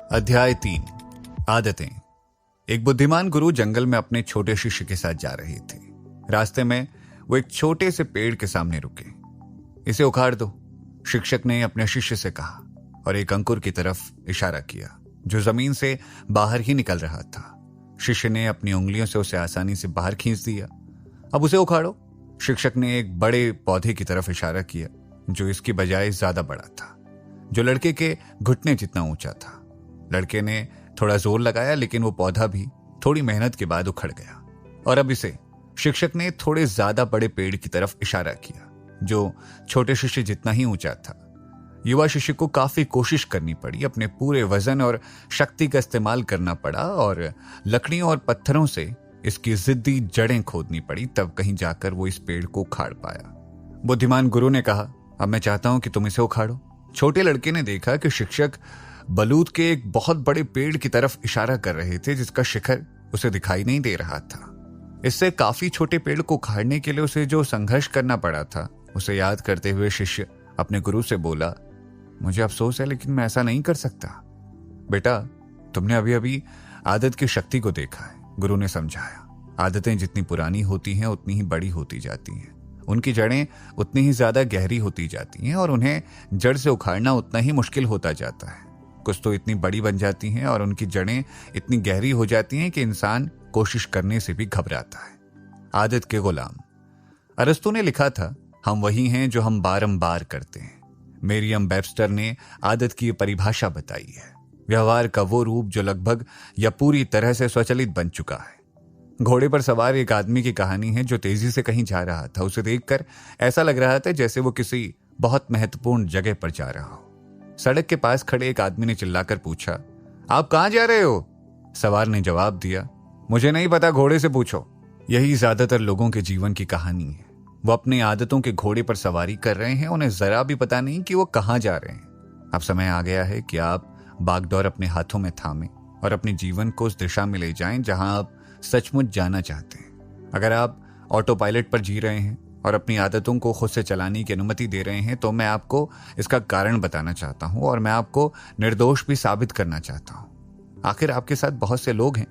अध्याय 3 आदतें। एक बुद्धिमान गुरु जंगल में अपने छोटे शिष्य के साथ जा रहे थे। रास्ते में वो एक छोटे से पेड़ के सामने रुके। इसे उखाड़ दो, शिक्षक ने अपने शिष्य से कहा और एक अंकुर की तरफ इशारा किया जो जमीन से बाहर ही निकल रहा था। शिष्य ने अपनी उंगलियों से उसे आसानी से बाहर खींच दिया। अब उसे उखाड़ो। शिक्षक ने एक बड़े पौधे की तरफ इशारा किया जो इसकी बजाय ज्यादा बड़ा था, जो लड़के के घुटने जितना ऊंचा था। लड़के ने थोड़ा जोर लगाया, लेकिन वो पौधा भी थोड़ी मेहनत के बाद उखड़ गया। और अब इसे शिक्षक ने थोड़े ज्यादा बड़े पेड़ की तरफ इशारा किया जो छोटे शिष्य जितना ही ऊंचा था। युवा शिष्य को काफी कोशिश करनी पड़ी, अपने पूरे वजन और शक्ति का इस्तेमाल करना पड़ा और लकड़ियों और पत्थरों से इसकी जिद्दी जड़ें खोदनी पड़ी, तब कहीं जाकर वो इस पेड़ को उखाड़ पाया। बुद्धिमान गुरु ने कहा, अब मैं चाहता हूं कि तुम इसे उखाड़ो। छोटे लड़के ने देखा कि शिक्षक बलूत के एक बहुत बड़े पेड़ की तरफ इशारा कर रहे थे जिसका शिखर उसे दिखाई नहीं दे रहा था। इससे काफी छोटे पेड़ को उखाड़ने के लिए उसे जो संघर्ष करना पड़ा था, उसे याद करते हुए शिष्य अपने गुरु से बोला, मुझे अफसोस है लेकिन मैं ऐसा नहीं कर सकता। बेटा, तुमने अभी अभी आदत की शक्ति को देखा है, गुरु ने समझाया। आदतें जितनी पुरानी होती हैं उतनी ही बड़ी होती जाती हैं। उनकी जड़ें उतनी ही ज्यादा गहरी होती जाती हैं और उन्हें जड़ से उखाड़ना उतना ही मुश्किल होता जाता है। कुछ तो इतनी बड़ी बन जाती हैं और उनकी जड़ें इतनी गहरी हो जाती हैं कि इंसान कोशिश करने से भी घबराता है। आदत के गुलाम। अरस्तु ने लिखा था, हम वही हैं जो हम बारंबार करते हैं। मेरियम वेबस्टर ने आदत की परिभाषा बताई है, व्यवहार का वो रूप जो लगभग या पूरी तरह से स्वचालित बन चुका है। घोड़े पर सवार एक आदमी की कहानी है जो तेजी से कहीं जा रहा था। उसे देखकर ऐसा लग रहा था जैसे वो किसी बहुत महत्वपूर्ण जगह पर जा रहा हो। सड़क के पास खड़े एक आदमी ने चिल्लाकर पूछा, आप कहां जा रहे हो? सवार ने जवाब दिया, मुझे नहीं पता, घोड़े से पूछो। यही ज्यादातर लोगों के जीवन की कहानी है। वो अपनी आदतों के घोड़े पर सवारी कर रहे हैं, उन्हें जरा भी पता नहीं कि वो कहां जा रहे हैं। अब समय आ गया है कि आप बागडोर अपने हाथों में थामें और अपने जीवन को उस दिशा में ले जाएं जहां आप सचमुच जाना चाहते हैं। अगर आप ऑटो पायलट पर जी रहे हैं और अपनी आदतों को खुद से चलाने की अनुमति दे रहे हैं तो मैं आपको इसका कारण बताना चाहता हूं और मैं आपको निर्दोष भी साबित करना चाहता हूं। आखिर आपके साथ बहुत से लोग हैं।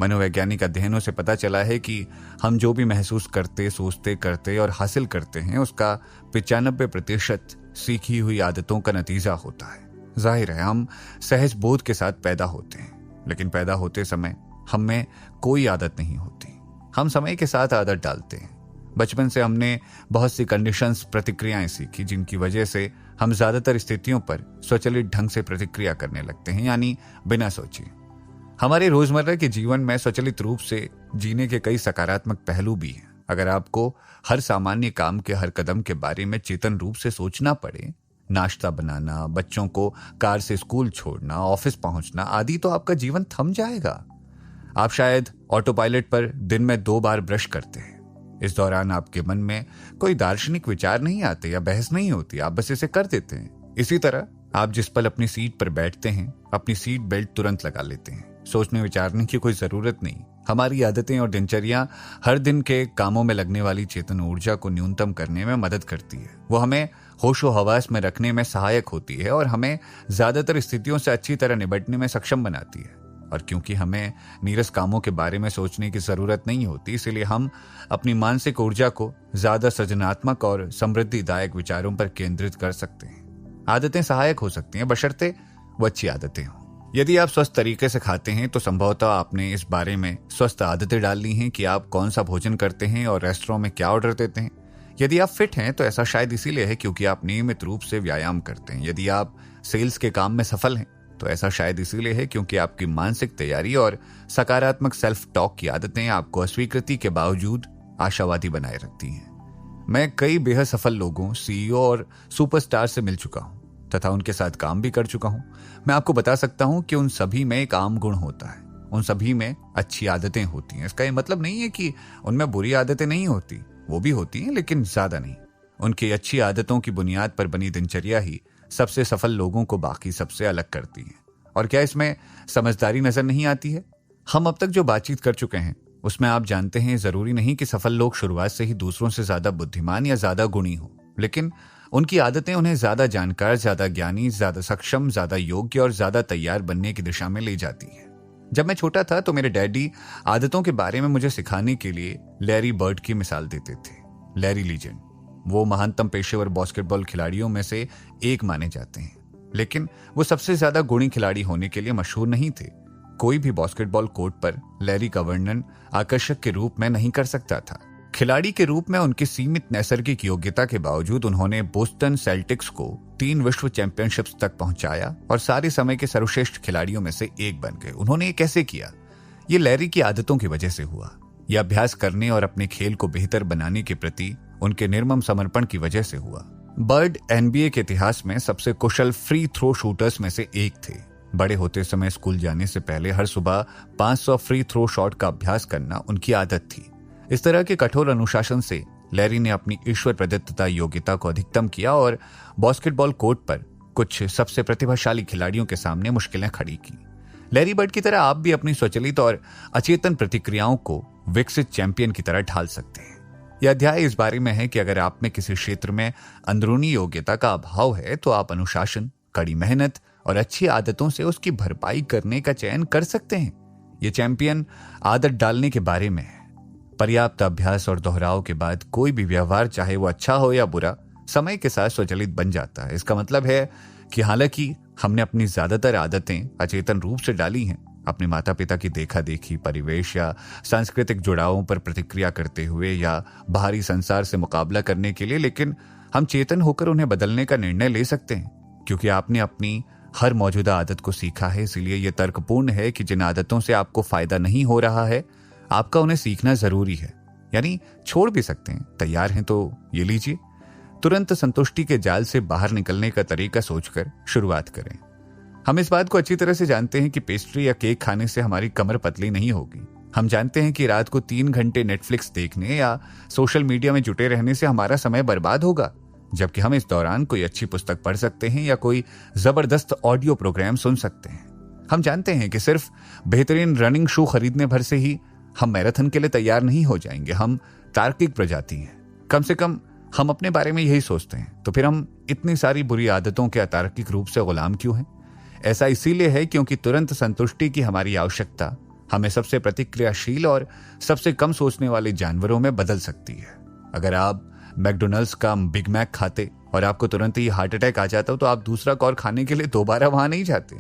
मनोवैज्ञानिक अध्ययनों से पता चला है कि हम जो भी महसूस करते, सोचते, करते और हासिल करते हैं उसका 95% सीखी हुई आदतों का नतीजा होता है। जाहिर है हम सहज बोध के साथ पैदा होते हैं, लेकिन पैदा होते समय हम में कोई आदत नहीं होती। हम समय के साथ आदत डालते हैं। बचपन से हमने बहुत सी कंडीशंस, प्रतिक्रियाएं सीखी जिनकी वजह से हम ज्यादातर स्थितियों पर स्वचालित ढंग से प्रतिक्रिया करने लगते हैं, यानी बिना सोचे। हमारे रोजमर्रा के जीवन में स्वचालित रूप से जीने के कई सकारात्मक पहलू भी हैं। अगर आपको हर सामान्य काम के हर कदम के बारे में चेतन रूप से सोचना पड़े, नाश्ता बनाना, बच्चों को कार से स्कूल छोड़ना, ऑफिस पहुंचना आदि, तो आपका जीवन थम जाएगा। आप शायद ऑटो पायलट पर दिन में 2 बार ब्रश करते हैं। इस दौरान आपके मन में कोई दार्शनिक विचार नहीं आते या बहस नहीं होती, आप बस इसे कर देते हैं। इसी तरह आप जिस पल अपनी सीट पर बैठते हैं, अपनी सीट बेल्ट तुरंत लगा लेते हैं। सोचने विचारने की कोई जरूरत नहीं। हमारी आदतें और दिनचर्या हर दिन के कामों में लगने वाली चेतन ऊर्जा को न्यूनतम करने में मदद करती है। वो हमें होशो हवास में रखने में सहायक होती है और हमें ज्यादातर स्थितियों से अच्छी तरह निपटने में सक्षम बनाती है। और क्योंकि हमें नीरस कामों के बारे में सोचने की जरूरत नहीं होती, इसलिए हम अपनी मानसिक ऊर्जा को ज्यादा सृजनात्मक और समृद्धिदायक विचारों पर केंद्रित कर सकते हैं। आदतें सहायक हो सकती हैं बशर्ते वो अच्छी आदतें हों। यदि आप स्वस्थ तरीके से खाते हैं तो संभवतः आपने इस बारे में स्वस्थ आदतें डाल ली हैं कि आप कौन सा भोजन करते हैं और रेस्टोरेंट में क्या ऑर्डर देते हैं। यदि आप फिट हैं तो ऐसा शायद इसीलिए है क्योंकि आप नियमित रूप से व्यायाम करते हैं। यदि आप सेल्स के काम में सफल हैं तो ऐसा शायद इसीलिए है क्योंकि आपकी मानसिक तैयारी और सकारात्मक सेल्फ टॉक की आदतें आपको अस्वीकृति के बावजूद आशावादी बनाए रखती हैं। मैं कई बेहद सफल लोगों, सीईओ और सुपरस्टार से मिल चुका हूं तथा उनके साथ काम भी कर चुका हूं। मैं आपको बता सकता हूं कि उन सभी में एक आम गुण होता है, उन सभी में अच्छी आदतें होती हैं। इसका यह मतलब नहीं है कि उनमें बुरी आदतें नहीं होती, वो भी होती हैं लेकिन ज्यादा नहीं। उनकी अच्छी आदतों की बुनियाद पर बनी दिनचर्या ही सबसे सफल लोगों को बाकी सबसे अलग करती है। और क्या इसमें समझदारी नजर नहीं आती है? हम अब तक जो बातचीत कर चुके हैं उसमें आप जानते हैं जरूरी नहीं कि सफल लोग शुरुआत से ही दूसरों से ज्यादा बुद्धिमान या ज्यादा गुणी हो, लेकिन उनकी आदतें उन्हें ज्यादा जानकार, ज्यादा ज्ञानी, ज्यादा सक्षम, ज्यादा योग्य और ज्यादा तैयार बनने की दिशा में ले जाती हैं। जब मैं छोटा था तो मेरे डैडी आदतों के बारे में मुझे सिखाने के लिए लैरी बर्ड की मिसाल देते थे। लैरी लीजेंड, वो महानतम पेशेवर बास्केटबॉल खिलाड़ियों में से एक माने जाते हैं, लेकिन वो सबसे ज्यादा गुणी खिलाड़ी होने के लिए मशहूर नहीं थे। कोई भी बास्केटबॉल कोर्ट पर लैरी का वर्णन आकर्षक के रूप में नहीं कर सकता था। खिलाड़ी के रूप में उनकी सीमित नैसर्गिक योग्यता के बावजूद उन्होंने बोस्टन सेल्टिक्स को 3 विश्व चैंपियनशिप्स तक पहुंचाया और सारे समय के सर्वश्रेष्ठ खिलाड़ियों में से एक बन गए। उन्होंने ये कैसे किया? ये लैरी की आदतों की वजह से हुआ। यह अभ्यास करने और अपने खेल को बेहतर बनाने के प्रति उनके निर्मम समर्पण की वजह से हुआ। बर्ड NBA के इतिहास में सबसे कुशल फ्री थ्रो शूटर्स में से एक थे। बड़े होते समय स्कूल जाने से पहले हर सुबह 500 फ्री थ्रो शॉट का अभ्यास करना उनकी आदत थी। इस तरह के कठोर अनुशासन से लैरी ने अपनी ईश्वर प्रदत्तता योग्यता को अधिकतम किया और बास्केटबॉल कोर्ट पर कुछ सबसे प्रतिभाशाली खिलाड़ियों के सामने मुश्किलें खड़ी की। लैरी बर्ड की तरह आप भी अपनी स्वचालित और अचेतन प्रतिक्रियाओं को विकसित चैंपियन की तरह ढाल सकते हैं। यह अध्याय इस बारे में है कि अगर आप में किसी क्षेत्र में अंदरूनी योग्यता का अभाव है तो आप अनुशासन, कड़ी मेहनत और अच्छी आदतों से उसकी भरपाई करने का चयन कर सकते हैं। यह चैंपियन आदत डालने के बारे में है। पर्याप्त अभ्यास और दोहराव के बाद कोई भी व्यवहार, चाहे वो अच्छा हो या बुरा, समय के साथ स्वचालित बन जाता है। इसका मतलब है कि हालांकि हमने अपनी ज्यादातर आदतें अचेतन रूप से डाली हैं, अपने माता पिता की देखा देखी, परिवेश या सांस्कृतिक जुड़ावों पर प्रतिक्रिया करते हुए या बाहरी संसार से मुकाबला करने के लिए, लेकिन हम चेतन होकर उन्हें बदलने का निर्णय ले सकते हैं क्योंकि आपने अपनी हर मौजूदा आदत को सीखा है। इसलिए यह तर्कपूर्ण है कि जिन आदतों से आपको फायदा नहीं हो रहा है, आपका उन्हें सीखना जरूरी है, यानी छोड़ भी सकते हैं। तैयार हैं तो ये लीजिए। तुरंत संतुष्टि के जाल से बाहर निकलने का तरीका सोचकर शुरुआत करें। हम इस बात को अच्छी तरह से जानते हैं कि पेस्ट्री या केक खाने से हमारी कमर पतली नहीं होगी। हम जानते हैं कि रात को 3 घंटे नेटफ्लिक्स देखने या सोशल मीडिया में जुटे रहने से हमारा समय बर्बाद होगा, जबकि हम इस दौरान कोई अच्छी पुस्तक पढ़ सकते हैं या कोई जबरदस्त ऑडियो प्रोग्राम सुन सकते हैं। हम जानते हैं कि सिर्फ बेहतरीन रनिंग शू खरीदने भर से ही हम मैराथन के लिए तैयार नहीं हो जाएंगे। हम तार्किक प्रजाति हैं, कम से कम हम अपने बारे में यही सोचते हैं। तो फिर हम इतनी सारी बुरी आदतों के अतार्किक रूप से गुलाम क्यों हैं? ऐसा इसीलिए है क्योंकि तुरंत संतुष्टि की हमारी आवश्यकता हमें सबसे प्रतिक्रियाशील और सबसे कम सोचने वाले जानवरों में बदल सकती है। अगर आप मैकडोनल्ड्स का बिग मैक खाते और आपको तुरंत ही हार्ट अटैक आ जाता तो आप दूसरा कौर खाने के लिए दोबारा वहां नहीं जाते।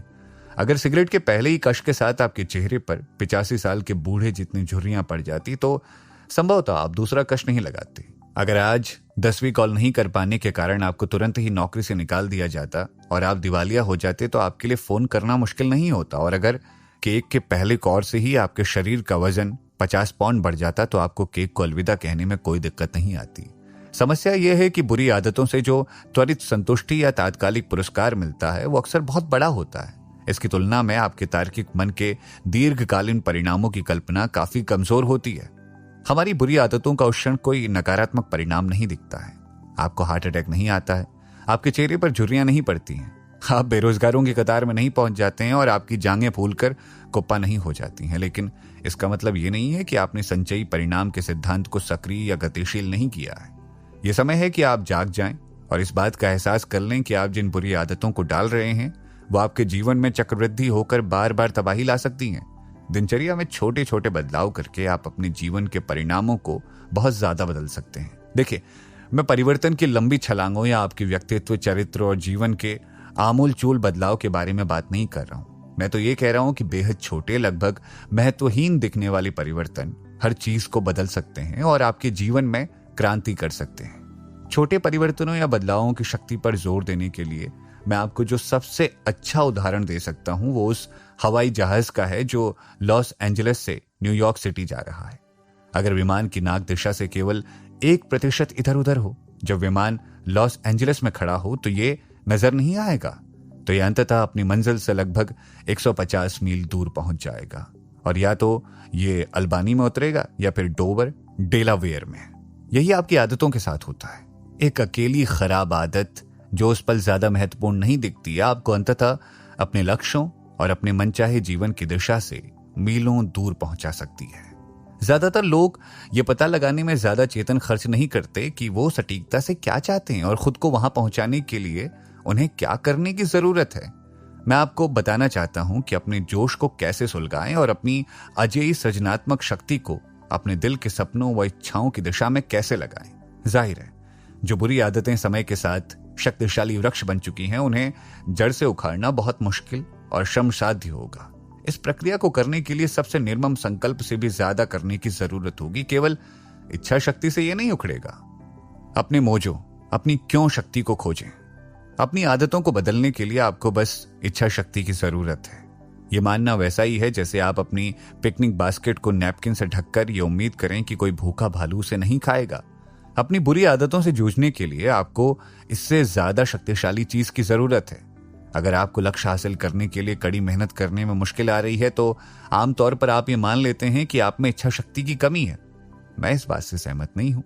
अगर सिगरेट के पहले ही कश के साथ आपके चेहरे पर 85 साल के बूढ़े जितनी झुर्रियां पड़ जाती तो संभवतः आप दूसरा कश नहीं लगाते। अगर आज 10वीं कॉल नहीं कर पाने के कारण आपको तुरंत ही नौकरी से निकाल दिया जाता और आप दिवालिया हो जाते तो आपके लिए फोन करना मुश्किल नहीं होता। और अगर केक के पहले कौर से ही आपके शरीर का वजन 50 पाउंड बढ़ जाता तो आपको केक को अलविदा कहने में कोई दिक्कत नहीं आती। समस्या यह है कि बुरी आदतों से जो त्वरित संतुष्टि या तात्कालिक पुरस्कार मिलता है वो अक्सर बहुत बड़ा होता है। इसकी तुलना में आपके तार्किक मन के दीर्घकालीन परिणामों की कल्पना काफी कमजोर होती है। हमारी बुरी आदतों का उस क्षण कोई नकारात्मक परिणाम नहीं दिखता है। आपको हार्ट अटैक नहीं आता है, आपके चेहरे पर झुर्रियां नहीं पड़ती हैं, आप बेरोजगारों की कतार में नहीं पहुंच जाते हैं और आपकी जांघें फूलकर कुप्पा नहीं हो जाती हैं। लेकिन इसका मतलब ये नहीं है कि आपने संचयी परिणाम के सिद्धांत को सक्रिय या गतिशील नहीं किया है। यह समय है कि आप जाग जाएं और इस बात का एहसास कर लें कि आप जिन बुरी आदतों को डाल रहे हैं वो आपके जीवन में चक्रवृद्धि होकर बार बार तबाही ला सकती हैं। दिनचर्या में छोटे छोटे बदलाव करके आप अपने जीवन के परिणामों को बहुत ज्यादा बदल सकते हैं। देखिए, मैं परिवर्तन की लंबी छलांगों या आपके व्यक्तित्व, चरित्र और जीवन के आमूल चूल बदलाव के बारे में बात नहीं कर रहा हूं। मैं तो ये कह रहा हूं कि बेहद छोटे, लगभग महत्वहीन दिखने वाले परिवर्तन हर चीज को बदल सकते हैं और आपके जीवन में क्रांति कर सकते हैं। छोटे परिवर्तनों या बदलावों की शक्ति पर जोर देने के लिए मैं आपको जो सबसे अच्छा उदाहरण दे सकता हूं वो उस हवाई जहाज का है जो लॉस एंजलिस से न्यूयॉर्क सिटी जा रहा है। अगर विमान की नाक दिशा से केवल 1% इधर उधर हो, जब विमान लॉस एंजलिस में खड़ा हो तो ये नजर नहीं आएगा, तो यह अंततः अपनी मंजिल से लगभग 150 मील दूर पहुंच जाएगा और या तो ये अल्बानी में उतरेगा या फिर डोवर, डेलावेयर में। यही आपकी आदतों के साथ होता है। एक अकेली खराब आदत जो उस पल ज्यादा महत्वपूर्ण नहीं दिखती, आपको अंततः अपने लक्ष्यों और अपने मनचाहे जीवन की दिशा से मीलों दूर पहुंचा सकती है। ज्यादातर लोग ये पता लगाने में ज्यादा चेतन खर्च नहीं करते कि वो सटीकता से क्या चाहते हैं और खुद को वहां पहुंचाने के लिए उन्हें क्या करने की जरूरत है। मैं आपको बताना चाहता हूं कि अपने जोश को कैसे सुलगाएं और अपनी अजेय सृजनात्मक शक्ति को अपने दिल के सपनों व इच्छाओं की दिशा में कैसे लगाएं। जाहिर है, जो बुरी आदतें समय के साथ शक्तिशाली वृक्ष बन चुकी हैं, उन्हें जड़ से उखाड़ना बहुत मुश्किल और श्रमसाध्य होगा। इस प्रक्रिया को करने के लिए सबसे निर्मम संकल्प से भी ज्यादा करने की जरूरत होगी। केवल इच्छा शक्ति से यह नहीं उखड़ेगा। अपने मोजो, अपनी क्यों शक्ति को खोजें। अपनी आदतों को बदलने के लिए आपको बस इच्छा शक्ति की जरूरत है। यह मानना वैसा ही है जैसे आप अपनी पिकनिक बास्केट को नैपकिन से ढककर यह उम्मीद करें कि कोई भूखा भालू उसे नहीं खाएगा। अपनी बुरी आदतों से जूझने के लिए आपको इससे ज्यादा शक्तिशाली चीज की जरूरत है। अगर आपको लक्ष्य हासिल करने के लिए कड़ी मेहनत करने में मुश्किल आ रही है तो आमतौर पर आप ये मान लेते हैं कि आप में इच्छा शक्ति की कमी है। मैं इस बात से सहमत नहीं हूं।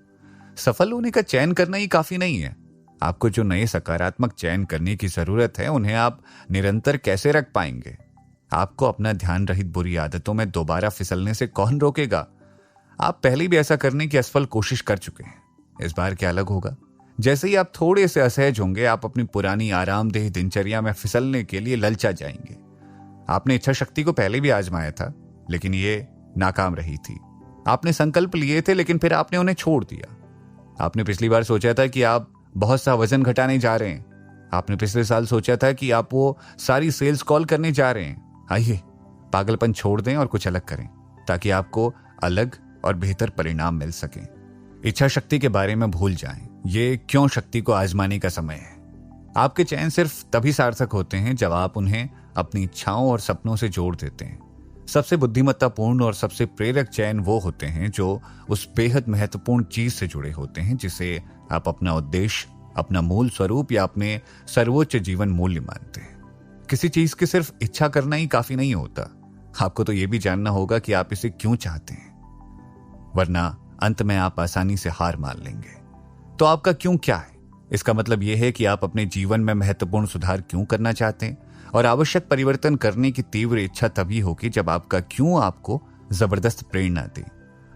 सफल होने का चयन करना ही काफी नहीं है। आपको जो नए सकारात्मक चयन करने की जरूरत है, उन्हें आप निरंतर कैसे रख पाएंगे। आपको अपना ध्यान रहित बुरी आदतों में दोबारा फिसलने से कौन रोकेगा। आप पहले भी ऐसा करने की असफल कोशिश कर चुके हैं। इस बार क्या अलग होगा। जैसे ही आप थोड़े से असहज होंगे, आप अपनी पुरानी आरामदेह दिनचर्या में फिसलने के लिए ललचा जाएंगे। आपने इच्छा शक्ति को पहले भी आजमाया था, लेकिन ये नाकाम रही थी। आपने संकल्प लिए थे, लेकिन फिर आपने उन्हें छोड़ दिया। आपने पिछली बार सोचा था कि आप बहुत सा वजन घटाने जा रहे हैं। आपने पिछले साल सोचा था कि आप वो सारी सेल्स कॉल करने जा रहे हैं। आइए, पागलपन छोड़ दें और कुछ अलग करें, ताकि आपको अलग और बेहतर परिणाम मिल सके। इच्छा शक्ति के बारे में भूल जाएं। ये क्यों शक्ति को आजमाने का समय है। आपके चयन सिर्फ तभी सार्थक होते हैं जब आप उन्हें अपनी इच्छाओं और सपनों से जोड़ देते हैं। सबसे बुद्धिमत्तापूर्ण और सबसे प्रेरक चयन वो होते हैं जो उस बेहद महत्वपूर्ण चीज से जुड़े होते हैं जिसे आप अपना उद्देश्य, अपना मूल स्वरूप या अपने सर्वोच्च जीवन मूल्य मानते हैं। किसी चीज की सिर्फ इच्छा करना ही काफी नहीं होता। आपको तो यह भी जानना होगा कि आप इसे क्यों चाहते हैं, वरना अंत में आप आसानी से हार मान लेंगे। तो आपका क्यों क्या है? इसका मतलब यह है कि आप अपने जीवन में महत्वपूर्ण सुधार क्यों करना चाहते हैं, और आवश्यक परिवर्तन करने की तीव्र इच्छा तभी होगी जब आपका क्यों आपको जबरदस्त प्रेरणा दे।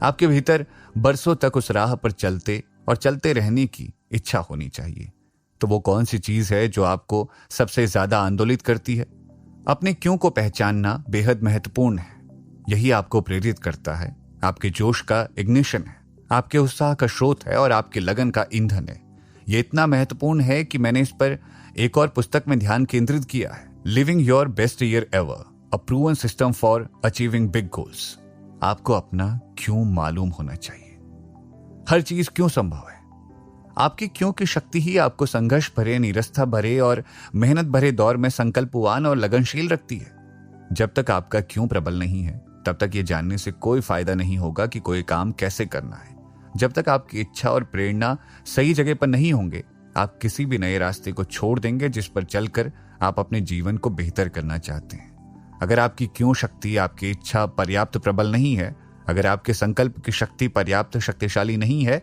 आपके भीतर बरसों तक उस राह पर चलते और चलते रहने की इच्छा होनी चाहिए। तो वो कौन सी चीज है जो आपको सबसे ज्यादा आंदोलित करती है? अपने क्यों को पहचानना बेहद महत्वपूर्ण है। यही आपको प्रेरित करता है, आपके जोश का इग्निशन है, आपके उत्साह का स्रोत है और आपके लगन का ईंधन है। यह इतना महत्वपूर्ण है कि मैंने इस पर एक और पुस्तक में ध्यान केंद्रित किया है, living your best year ever, a proven system for achieving big goals. आपको अपना क्यों मालूम होना चाहिए। हर चीज क्यों संभव है। आपकी क्यों की शक्ति ही आपको संघर्ष भरे, निरस्ता भरे और मेहनत भरे दौर में संकल्पवान और लगनशील रखती है। जब तक आपका क्यों प्रबल नहीं है, तब तक ये जानने से कोई फायदा नहीं होगा कि कोई काम कैसे करना है। जब तक आपकी इच्छा और प्रेरणा सही जगह पर नहीं होंगे, आप किसी भी नए रास्ते को छोड़ देंगे जिस पर चलकर आप अपने जीवन को बेहतर करना चाहते हैं। अगर आपकी क्यों शक्ति, आपकी इच्छा पर्याप्त प्रबल नहीं है, अगर आपके संकल्प की शक्ति पर्याप्त शक्तिशाली नहीं है,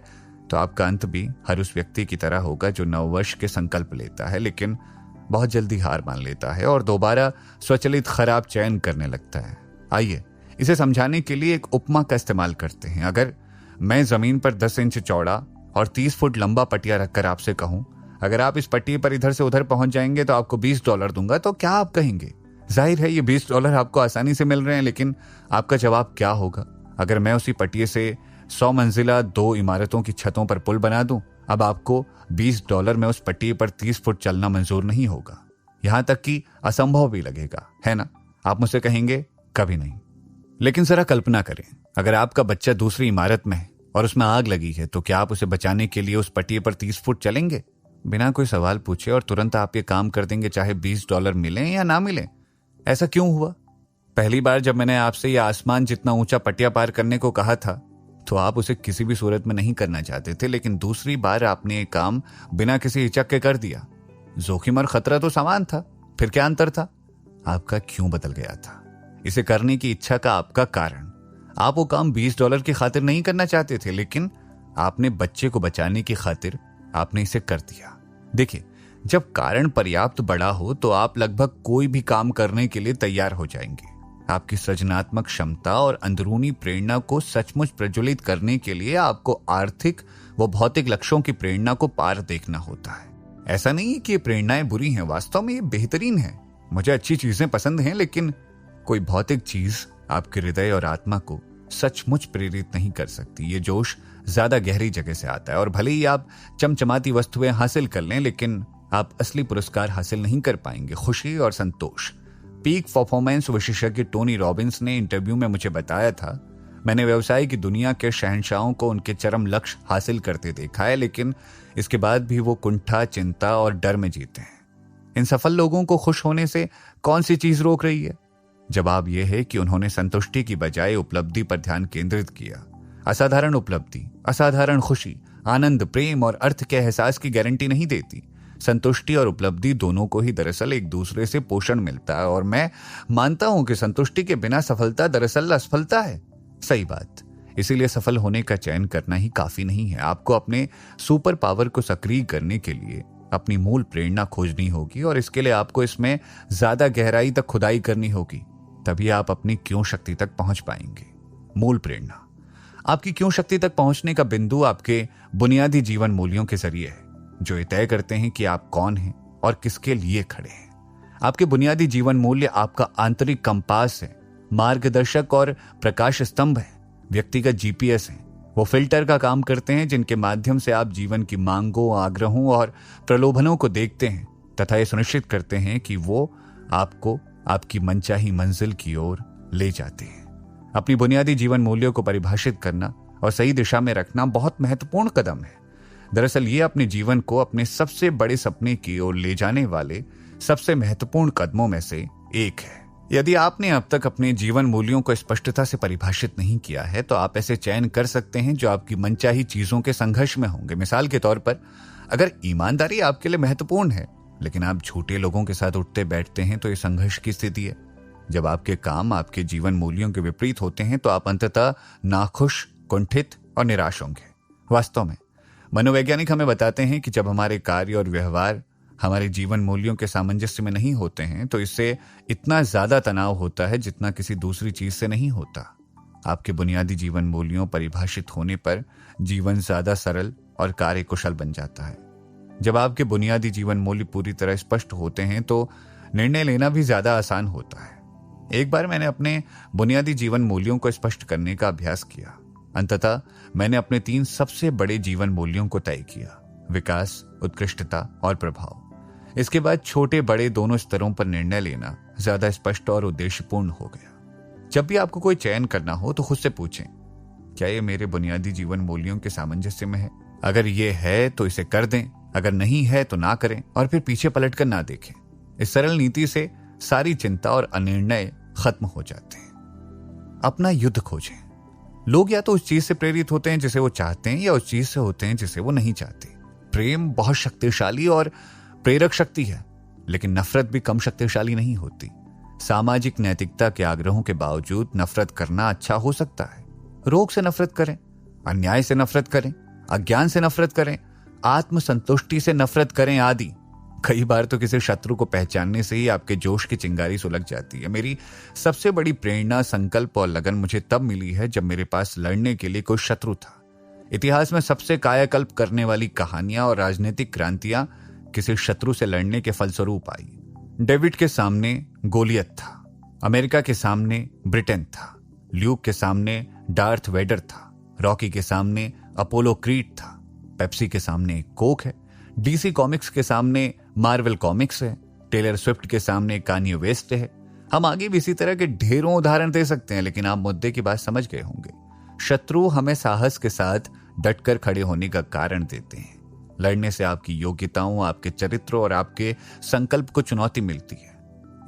तो आपका अंत भी हर उस व्यक्ति की तरह होगा जो नववर्ष के संकल्प लेता है लेकिन बहुत जल्दी हार मान लेता है और दोबारा स्वचालित खराब चयन करने लगता है। आइए इसे समझाने के लिए एक उपमा का इस्तेमाल करते हैं। अगर मैं जमीन पर 10 इंच चौड़ा और 30 फुट लंबा पटिया रखकर आपसे कहूं, अगर आप इस पट्टी पर इधर से उधर पहुंच जाएंगे तो आपको $20 दूंगा, तो क्या आप कहेंगे? जाहिर है ये $20 आपको आसानी से मिल रहे हैं, लेकिन आपका जवाब क्या होगा? अगर मैं उसी पट्टिए से 100 मंजिला 2 इमारतों की छतों पर पुल बना दूं, अब आपको $20 में उस पट्टिए पर 30 फुट चलना मंजूर नहीं होगा। यहां तक कि असंभव भी लगेगा, है ना? आप मुझसे कहेंगे कभी नहीं। लेकिन जरा कल्पना करें, अगर आपका बच्चा दूसरी इमारत में है और उसमें आग लगी है, तो क्या आप उसे बचाने के लिए उस पट्टिए पर 30 फुट चलेंगे? बिना कोई सवाल पूछे और तुरंत आप ये काम कर देंगे, चाहे $20 मिले या ना मिले। ऐसा क्यों हुआ? पहली बार जब मैंने आपसे यह आसमान जितना ऊंचा पटिया पार करने को कहा था, तो आप उसे किसी भी सूरत में नहीं करना चाहते थे, लेकिन दूसरी बार आपने ये काम बिना किसी हिचक के कर दिया। जोखिम और खतरा तो समान था, फिर क्या अंतर था? आपका क्यों बदल गया था, इसे करने की इच्छा का आपका कारण। आप वो काम $20 की खातिर नहीं करना चाहते थे, लेकिन आपने बच्चे को बचाने की खातिर आपने इसे कर दिया। देखिए, जब कारण पर्याप्त बड़ा हो तो आप लगभग कोई भी काम करने के लिए तैयार हो जाएंगे। आपकी सृजनात्मक क्षमता और अंदरूनी प्रेरणा को सचमुच प्रज्वलित करने के लिए आपको आर्थिक व भौतिक लक्ष्यों की प्रेरणा को पार देखना होता है। ऐसा नहीं है कि ये प्रेरणाएं बुरी हैं, वास्तव में ये बेहतरीन है। मुझे अच्छी चीजें पसंद हैं, लेकिन कोई भौतिक चीज आपके हृदय और आत्मा को सचमुच प्रेरित नहीं कर सकती। ये जोश ज्यादा गहरी जगह से आता है और भले ही आप चमचमाती वस्तुएं हासिल कर लें, लेकिन आप असली पुरस्कार हासिल नहीं कर पाएंगे, खुशी और संतोष। पीक परफॉर्मेंस विशेषज्ञ टोनी रॉबिन्स ने इंटरव्यू में मुझे बताया था, मैंने व्यवसाय की दुनिया के शहंशाहों को उनके चरम लक्ष्य हासिल करते देखा है, लेकिन इसके बाद भी वो कुंठा, चिंता और डर में जीते हैं। इन सफल लोगों को खुश होने से कौन सी चीज रोक रही है? जवाब यह है कि उन्होंने संतुष्टि की बजाय उपलब्धि पर ध्यान केंद्रित किया। असाधारण उपलब्धि, असाधारण खुशी, आनंद, प्रेम और अर्थ के एहसास की गारंटी नहीं देती। संतुष्टि और उपलब्धि दोनों को ही दरअसल एक दूसरे से पोषण मिलता है, और मैं मानता हूं कि संतुष्टि के बिना सफलता दरअसल असफलता है। सही बात। इसीलिए सफल होने का चयन करना ही काफी नहीं है। आपको अपने सुपर पावर को सक्रिय करने के लिए अपनी मूल प्रेरणा खोजनी होगी, और इसके लिए आपको इसमें ज्यादा गहराई तक खुदाई करनी होगी। तभी आप अपनी क्यों शक्ति तक पहुंच पाएंगे। मूल प्रेरणा। आपकी क्यों शक्ति तक पहुंचने का बिंदु आपके बुनियादी जीवन मूल्यों के जरिए है, जो ये तय करते हैं कि आप कौन हैं और किसके लिए खड़े हैं। आपके बुनियादी जीवन मूल्य आपका आंतरिक कंपास है, मार्गदर्शक और प्रकाश स्तंभ है, व्यक्तिगत जीपीएस है। वो फिल्टर का काम करते हैं जिनके माध्यम से आप जीवन की मांगों, आग्रहों और प्रलोभनों को देखते हैं तथा ये सुनिश्चित करते हैं कि वो आपको आपकी मनचाही मंजिल की ओर ले जाते हैं। अपनी बुनियादी जीवन मूल्यों को परिभाषित करना और सही दिशा में रखना बहुत महत्वपूर्ण कदम है। दरअसल ये अपने जीवन को अपने सबसे बड़े सपने की ओर ले जाने वाले सबसे महत्वपूर्ण कदमों में से एक है। यदि आपने अब तक अपने जीवन मूल्यों को स्पष्टता से परिभाषित नहीं किया है, तो आप ऐसे चयन कर सकते हैं जो आपकी मनचाही चीजों के संघर्ष में होंगे। मिसाल के तौर पर, अगर ईमानदारी आपके लिए महत्वपूर्ण है, लेकिन आप झूठे लोगों के साथ उठते बैठते हैं, तो ये संघर्ष की स्थिति है। जब आपके काम आपके जीवन मूल्यों के विपरीत होते हैं, तो आप अंततः नाखुश, कुंठित और निराश होंगे। वास्तव में मनोवैज्ञानिक हमें बताते हैं कि जब हमारे कार्य और व्यवहार हमारे जीवन मूल्यों के सामंजस्य में नहीं होते हैं, तो इससे इतना ज्यादा तनाव होता है जितना किसी दूसरी चीज से नहीं होता। आपके बुनियादी जीवन मूल्यों परिभाषित होने पर जीवन ज्यादा सरल और कार्यकुशल बन जाता है। जब आपके बुनियादी जीवन मूल्य पूरी तरह स्पष्ट होते हैं, तो निर्णय लेना भी ज्यादा आसान होता है। एक बार मैंने अपने बुनियादी जीवन मूल्यों को स्पष्ट करने का अभ्यास किया। अंततः मैंने अपने 3 सबसे बड़े जीवन मूल्यों को तय किया: विकास, उत्कृष्टता और प्रभाव। इसके बाद छोटे बड़े दोनों स्तरों पर निर्णय लेना ज्यादा स्पष्ट और उद्देश्यपूर्ण हो गया। जब भी आपको कोई चयन करना हो, तो खुद से पूछें, क्या ये मेरे बुनियादी जीवन मूल्यों के सामंजस्य में है? अगर ये है तो इसे कर दें, अगर नहीं है तो ना करें, और फिर पीछे पलट कर ना देखें। इस सरल नीति से सारी चिंता और अनिर्णय खत्म हो जाते हैं। अपना युद्ध खोजें। लोग या तो उस चीज से प्रेरित होते हैं जिसे वो चाहते हैं, या उस चीज से होते हैं जिसे वो नहीं चाहते। प्रेम बहुत शक्तिशाली और प्रेरक शक्ति है, लेकिन नफरत भी कम शक्तिशाली नहीं होती। सामाजिक नैतिकता के आग्रहों के बावजूद नफरत करना अच्छा हो सकता है। रोग से नफरत करें, अन्याय से नफरत करें, अज्ञान से नफरत करें, आत्मसंतुष्टि से नफरत करें आदि। कई बार तो किसी शत्रु को पहचानने से ही आपके जोश की चिंगारी सुलग जाती है। मेरी सबसे बड़ी प्रेरणा, संकल्प और लगन मुझे तब मिली है जब मेरे पास लड़ने के लिए कोई शत्रु था। इतिहास में सबसे कायाकल्प करने वाली कहानियां और राजनीतिक क्रांतियां किसी शत्रु से लड़ने के फलस्वरूप आई। डेविड के सामने गोलियत था, अमेरिका के सामने ब्रिटेन था, ल्यूक के सामने डार्थ वेडर था, रॉकी के सामने अपोलो क्रीड था, पेप्सी के सामने कोक है, डीसी कॉमिक्स के सामने मार्वल कॉमिक्स है, टेलर स्विफ्ट के सामने कान्ये वेस्ट है। हम आगे भी इसी तरह के ढेरों उदाहरण दे सकते हैं, लेकिन आप मुद्दे की बात समझ गए होंगे। शत्रु हमें साहस के साथ डटकर खड़े होने का कारण देते हैं। लड़ने से आपकी योग्यताओं, आपके चरित्र और आपके संकल्प को चुनौती मिलती है।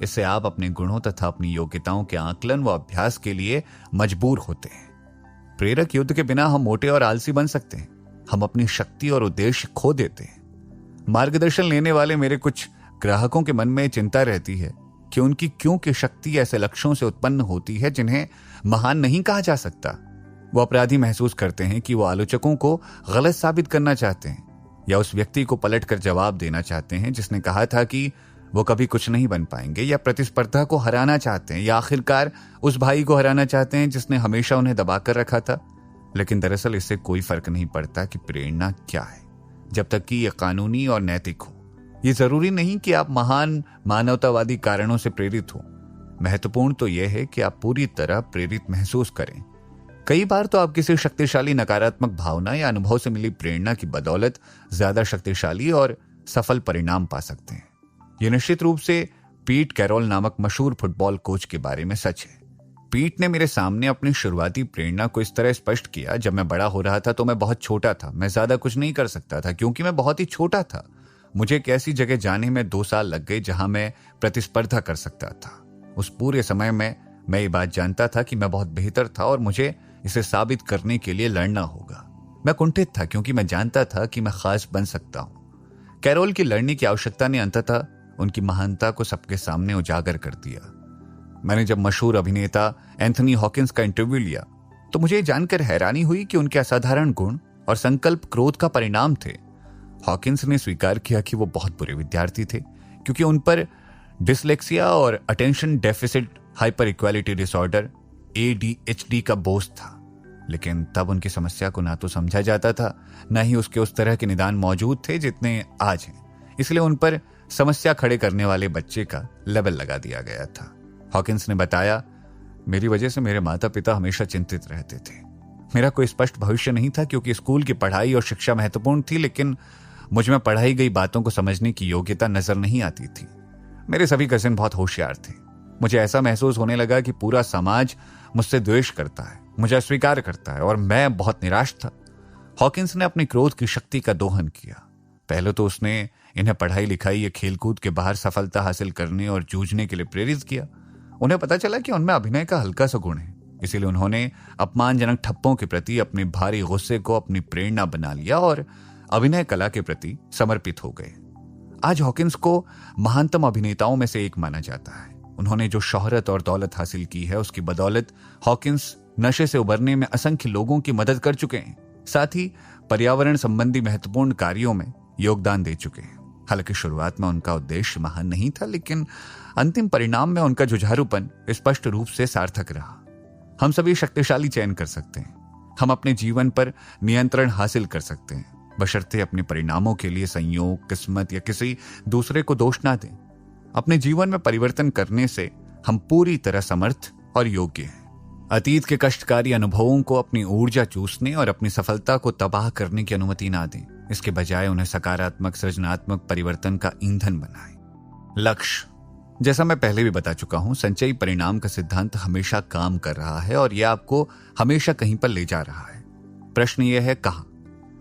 इससे आप अपने गुणों तथा अपनी योग्यताओं के आकलन व अभ्यास के लिए मजबूर होते हैं। प्रेरक युद्ध के बिना हम मोटे और आलसी बन सकते हैं। हम अपनी शक्ति और उद्देश्य खो देते हैं। मार्गदर्शन लेने वाले मेरे कुछ ग्राहकों के मन में चिंता रहती है कि उनकी क्यों की शक्ति ऐसे लक्ष्यों से उत्पन्न होती है जिन्हें महान नहीं कहा जा सकता। वो अपराधी महसूस करते हैं कि वो आलोचकों को गलत साबित करना चाहते हैं, या उस व्यक्ति को पलट कर जवाब देना चाहते हैं जिसने कहा था कि वो कभी कुछ नहीं बन पाएंगे, या प्रतिस्पर्धा को हराना चाहते हैं, या आखिरकार उस भाई को हराना चाहते हैं जिसने हमेशा उन्हें दबाकर रखा था। लेकिन दरअसल इससे कोई फर्क नहीं पड़ता कि प्रेरणा क्या है, जब तक कि यह कानूनी और नैतिक हो। यह जरूरी नहीं कि आप महान मानवतावादी कारणों से प्रेरित हो। महत्वपूर्ण तो यह है कि आप पूरी तरह प्रेरित महसूस करें। कई बार तो आप किसी शक्तिशाली नकारात्मक भावना या अनुभव से मिली प्रेरणा की बदौलत ज्यादा शक्तिशाली और सफल परिणाम पा सकते हैं। यह निश्चित रूप से पीट कैरोल नामक मशहूर फुटबॉल कोच के बारे में सच है। पीट ने मेरे सामने अपनी शुरुआती प्रेरणा को इस तरह स्पष्ट किया। जब मैं बड़ा हो रहा था तो मैं बहुत छोटा था, मैं ज्यादा कुछ नहीं कर सकता था क्योंकि मैं बहुत ही छोटा था। मुझे एक ऐसी जगह जाने में 2 साल लग गए जहां मैं प्रतिस्पर्धा कर सकता था। उस पूरे समय में मैं ये बात जानता था कि मैं बहुत बेहतर था और मुझे इसे साबित करने के लिए लड़ना होगा। मैं कुंठित था क्योंकि मैं जानता था कि मैं खास बन सकता हूं। कैरोल की लड़ने की आवश्यकता ने अंततः उनकी महानता को सबके सामने उजागर कर दिया। मैंने जब मशहूर अभिनेता एंथनी हॉकिंस का इंटरव्यू लिया तो मुझे जानकर हैरानी हुई कि उनके असाधारण गुण और संकल्प क्रोध का परिणाम थे। हॉकिंस ने स्वीकार किया कि वो बहुत बुरे विद्यार्थी थे क्योंकि उन पर डिसलेक्सिया और attention deficit hyper equality disorder ADHD का बोझ था। लेकिन तब उनकी समस्या को ना तो समझा जाता था, न ही उसके उस तरह के निदान मौजूद थे जितने आज हैं। इसलिए उन पर समस्या खड़े करने वाले बच्चे का लेबल लगा दिया गया था। हॉकिंस ने बताया, मेरी वजह से मेरे माता पिता हमेशा चिंतित रहते थे। मेरा कोई स्पष्ट भविष्य नहीं था क्योंकि स्कूल की पढ़ाई और शिक्षा महत्वपूर्ण थी, लेकिन मुझ में पढ़ाई गई बातों को समझने की योग्यता नजर नहीं आती थी। मेरे सभी कजिन बहुत होशियार थे। मुझे ऐसा महसूस होने लगा कि पूरा समाज मुझसे द्वेष करता है, मुझे अस्वीकार करता है और मैं बहुत निराश था। हॉकिंस ने अपनी क्रोध की शक्ति का दोहन किया। पहले तो उसने इन्हें पढ़ाई लिखाई या खेलकूद के बाहर सफलता हासिल करने और जूझने के लिए प्रेरित किया। उन्हें पता चला कि उनमें अभिनय का हल्का सा गुण है, इसीलिए उन्होंने अपमानजनक ठप्पों के प्रति अपने भारी गुस्से को अपनी प्रेरणा बना लिया और अभिनय कला के प्रति समर्पित हो गए। आज हॉकिंस को महानतम अभिनेताओं में से एक माना जाता है। उन्होंने जो शोहरत और दौलत हासिल की है उसकी बदौलत हॉकिंस नशे से उबरने में असंख्य लोगों की मदद कर चुके हैं, साथ ही पर्यावरण संबंधी महत्वपूर्ण कार्यों में योगदान दे चुके हैं। हालांकि शुरुआत में उनका उद्देश्य महान नहीं था, लेकिन अंतिम परिणाम में उनका जुझारूपन स्पष्ट रूप से सार्थक रहा। हम सभी शक्तिशाली चयन कर सकते हैं। हम अपने जीवन पर नियंत्रण हासिल कर सकते हैं, बशर्ते अपने परिणामों के लिए संयोग, किस्मत या किसी दूसरे को दोष ना दें। अपने जीवन में परिवर्तन करने से हम पूरी तरह समर्थ और योग्य हैं। अतीत के कष्टकारी अनुभवों को अपनी ऊर्जा चूसने और अपनी सफलता को तबाह करने की अनुमति ना दें। इसके बजाय उन्हें सकारात्मक, सृजनात्मक परिवर्तन का ईंधन बनाएं। लक्ष्य, जैसा मैं पहले भी बता चुका हूं, संचयी परिणाम का सिद्धांत हमेशा काम कर रहा है और यह आपको हमेशा कहीं पर ले जा रहा है। प्रश्न यह है, कहां?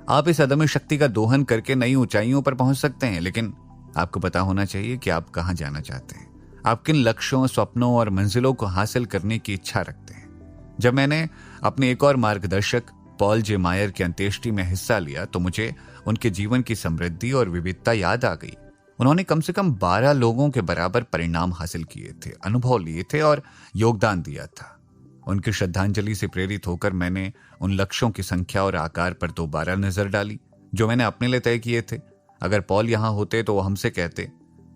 आप इस अदम्य शक्ति का दोहन करके नई ऊंचाइयों पर पहुंच सकते हैं, लेकिन आपको पता होना चाहिए कि आप कहां जाना चाहते हैं। आप किन लक्ष्यों, सपनों और मंजिलों को हासिल करने की इच्छा रखते हैं। जब मैंने अपने एक और मार्गदर्शक पॉल जे मायर की अंत्येष्टि में हिस्सा लिया तो मुझे उनके जीवन की समृद्धि और विविधता याद आ गई। उन्होंने कम से कम 12 लोगों के बराबर परिणाम हासिल किए थे, अनुभव लिए थे और योगदान दिया था। उनकी श्रद्धांजलि से प्रेरित होकर मैंने उन लक्ष्यों की संख्या और आकार पर दोबारा नजर डाली जो मैंने अपने लिए तय किए थे। अगर पॉल यहां होते तो वो हमसे कहते,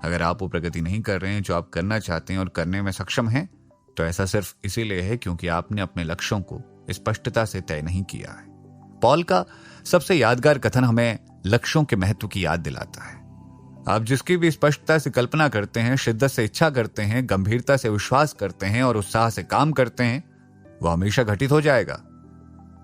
अगर आप वो प्रगति नहीं कर रहे हैं जो आप करना चाहते हैं और करने में सक्षम हैं, तो ऐसा सिर्फ इसीलिए है क्योंकि आपने अपने लक्ष्यों को स्पष्टता से तय नहीं किया है। पॉल का सबसे यादगार कथन हमें लक्ष्यों के महत्व की याद दिलाता है। आप जिसकी भी स्पष्टता से कल्पना करते हैं, शिद्दत से इच्छा करते हैं, गंभीरता से विश्वास करते हैं और उत्साह से काम करते हैं, वह हमेशा घटित हो जाएगा।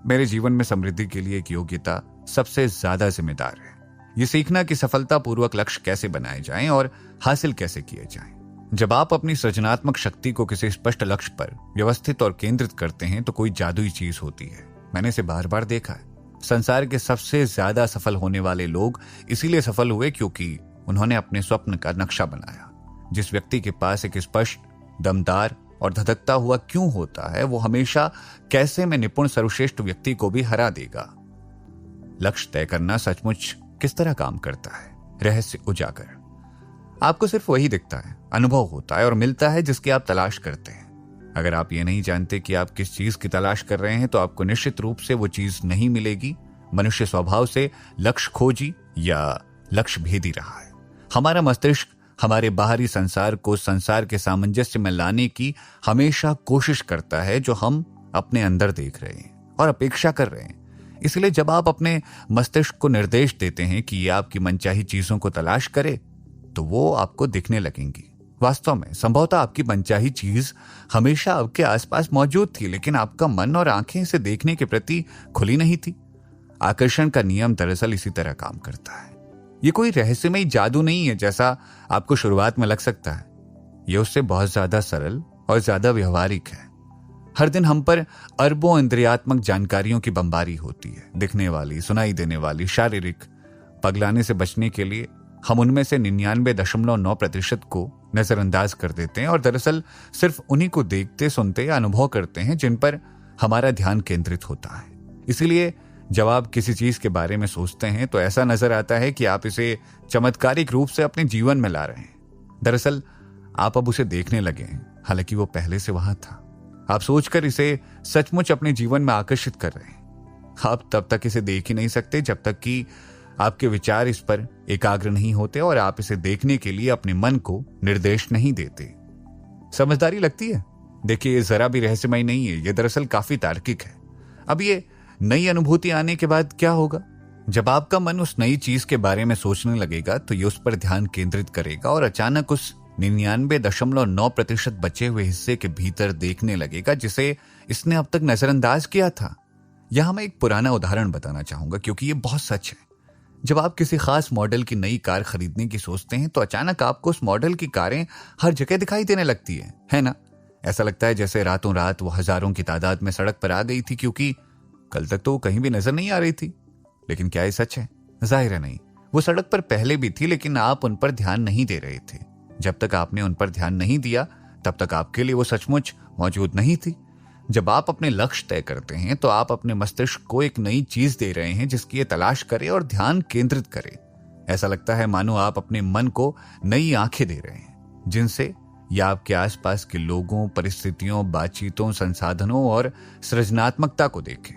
मेरे जीवन में समृद्धि के लिए एक योग्यता सबसे ज्यादा जिम्मेदार है। यह सीखना कि सफलतापूर्वक लक्ष्य कैसे बनाए जाएं और हासिल कैसे किए जाएं। जब आप अपनी सृजनात्मक शक्ति को किसी स्पष्ट लक्ष्य पर व्यवस्थित और केंद्रित करते हैं तो कोई जादुई चीज होती है। मैंने इसे बार बार देखा है। संसार के सबसे ज्यादा सफल होने वाले लोग इसीलिए सफल हुए क्योंकि उन्होंने अपने स्वप्न का नक्शा बनाया। जिस व्यक्ति के पास एक स्पष्ट, दमदार और धधकता हुआ क्यों होता है, वो हमेशा कैसे में निपुण सर्वश्रेष्ठ व्यक्ति को भी हरा देगा। लक्ष्य तय करना सचमुच किस तरह काम करता है? रहस्य उजागर। आपको सिर्फ वही दिखता है, अनुभव होता है और मिलता है जिसकी आप तलाश करते हैं। अगर आप ये नहीं जानते कि आप किस चीज की तलाश कर रहे हैं तो आपको निश्चित रूप से वो चीज नहीं मिलेगी। मनुष्य स्वभाव से लक्ष्य खोजी या लक्ष्य भेदी रहा है। हमारा मस्तिष्क हमारे बाहरी संसार को संसार के सामंजस्य में लाने की हमेशा कोशिश करता है, जो हम अपने अंदर देख रहे हैं और अपेक्षा कर रहे हैं। इसलिए जब आप अपने मस्तिष्क को निर्देश देते हैं कि ये आपकी मनचाही चीजों को तलाश करे, तो वो आपको दिखने लगेंगी। वास्तव में संभवतः आपकी मनचाही चीज हमेशा आपके आसपास मौजूद थी, लेकिन आपका मन और आंखें इसे देखने के प्रति खुली नहीं थी। आकर्षण का नियम दरअसल इसी तरह काम करता है। ये कोई रहस्यमय जादू नहीं है जैसा आपको शुरुआत में लग सकता है। ये उससे बहुत ज्यादा सरल और ज्यादा व्यवहारिक है। हर दिन हम पर अरबों इंद्रियात्मक जानकारियों की बमबारी होती है, दिखने वाली, सुनाई देने वाली, शारीरिक। पगलाने से बचने के लिए हम उनमें से 99.9% को नजरअंदाज कर देते हैं और दरअसल सिर्फ उन्हीं को देखते, सुनते या अनुभव करते हैं जिन पर हमारा ध्यान केंद्रित होता है। इसीलिए जब आप किसी चीज के बारे में सोचते हैं तो ऐसा नजर आता है कि आप इसे चमत्कारिक रूप से अपने जीवन में ला रहे हैं। दरअसल आप अब उसे देखने लगे हैं, हालांकि वो पहले से वहां था। आप सोचकर इसे सचमुच अपने जीवन में आकर्षित कर रहे हैं। आप तब तक इसे देख ही नहीं सकते जब तक कि आपके विचार इस पर एकाग्र नहीं होते और आप इसे देखने के लिए अपने मन को निर्देश नहीं देते। समझदारी लगती है? देखिए, ये जरा भी रहस्यमय नहीं है, ये दरअसल काफी तार्किक है। अब ये नई अनुभूति आने के बाद क्या होगा? जब आपका मन उस नई चीज के बारे में सोचने लगेगा तो ये उस पर ध्यान केंद्रित करेगा और अचानक उस 99.9% बचे हुए हिस्से के भीतर देखने लगेगा जिसे इसने अब तक नजरअंदाज किया था। यहां मैं एक पुराना उदाहरण बताना चाहूंगा क्योंकि ये बहुत सच है। जब आप किसी खास मॉडल की नई कार खरीदने की सोचते हैं तो अचानक आपको उस मॉडल की कारें हर जगह दिखाई देने लगती है ना? ऐसा लगता है जैसे रातों रात वो हजारों की तादाद में सड़क पर आ गई थी, क्योंकि कल तक तो वो कहीं भी नजर नहीं आ रही थी। लेकिन क्या ये सच है? जाहिर है नहीं। वो सड़क पर पहले भी थी, लेकिन आप उन पर ध्यान नहीं दे रहे थे। जब तक आपने उन पर ध्यान नहीं दिया तब तक आपके लिए वो सचमुच मौजूद नहीं थी। जब आप अपने लक्ष्य तय करते हैं तो आप अपने मस्तिष्क को एक नई चीज दे रहे हैं जिसकी ये तलाश करे और ध्यान केंद्रित करे। ऐसा लगता है मानो आप अपने मन को नई आंखें दे रहे हैं जिनसे या आपके आसपास के लोगों, परिस्थितियों, बातचीतों, संसाधनों और सृजनात्मकता को देखें।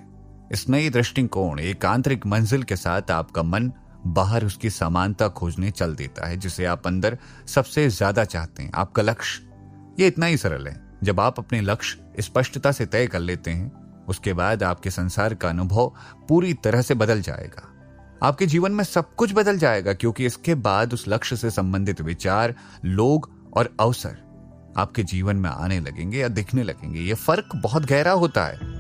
इस नई दृष्टिकोण, एक आंतरिक मंजिल के साथ आपका मन बाहर उसकी समानता खोजने चल देता है जिसे आप अंदर सबसे ज्यादा चाहते हैं, आपका लक्ष्य। ये इतना ही सरल है। जब आप अपने लक्ष्य स्पष्टता से तय कर लेते हैं, उसके बाद आपके संसार का अनुभव पूरी तरह से बदल जाएगा। आपके जीवन में सब कुछ बदल जाएगा, क्योंकि इसके बाद उस लक्ष्य से संबंधित विचार, लोग और अवसर आपके जीवन में आने लगेंगे या दिखने लगेंगे। ये फर्क बहुत गहरा होता है।